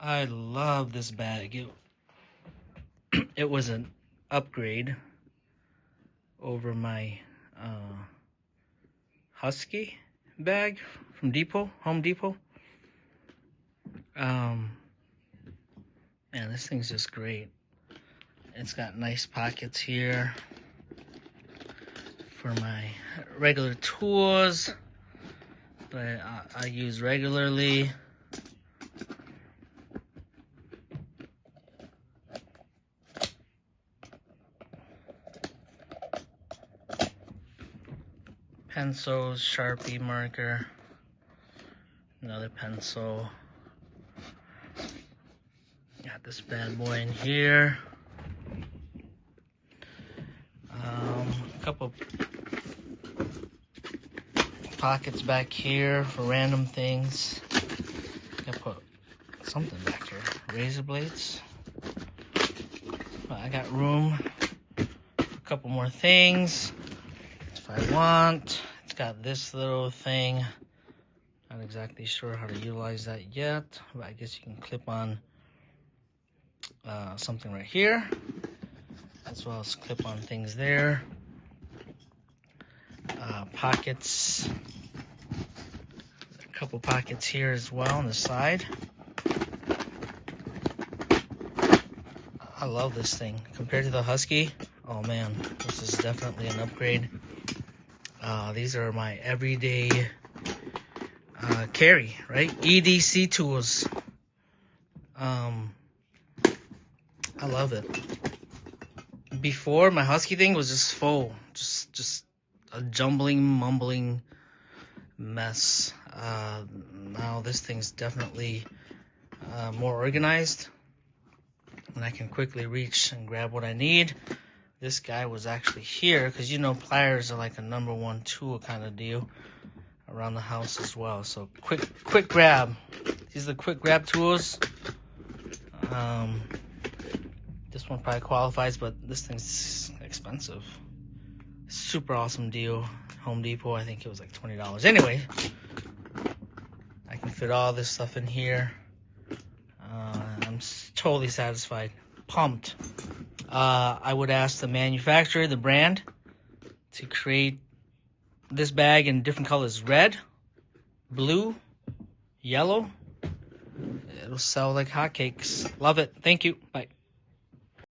I love this bag. It was an upgrade over my Husky bag from Home Depot. Man, this thing's just great. It's got nice pockets here for my regular tools that I use regularly. Pencils, Sharpie marker, another pencil. Got this bad boy in here. A couple pockets back here for random things. I put something back here. Razor blades. I got room for a couple more things if I want. It's got this little thing. Not exactly sure how to utilize that yet, but I guess you can clip on something right here, as well as clip on things there. Pockets, a couple pockets here as well on the side. I love this thing compared to the Husky. Oh man, this is definitely an upgrade. These are my everyday carry, right? EDC tools. I love it. Before, my Husky thing was just full, just a jumbling, mumbling mess. Now this thing's definitely more organized, and I can quickly reach and grab what I need. This guy was actually here because you know pliers are like a #1 tool kind of deal around the house as well. So quick grab. These are the quick grab tools. This one probably qualifies, but this thing's expensive. Super awesome deal. Home Depot, I think it was like $20. Anyway, I can fit all this stuff in here. I'm totally satisfied. Pumped. I would ask the manufacturer, the brand, to create this bag in different colors. Red, blue, yellow. It'll sell like hotcakes. Love it. Thank you. Bye.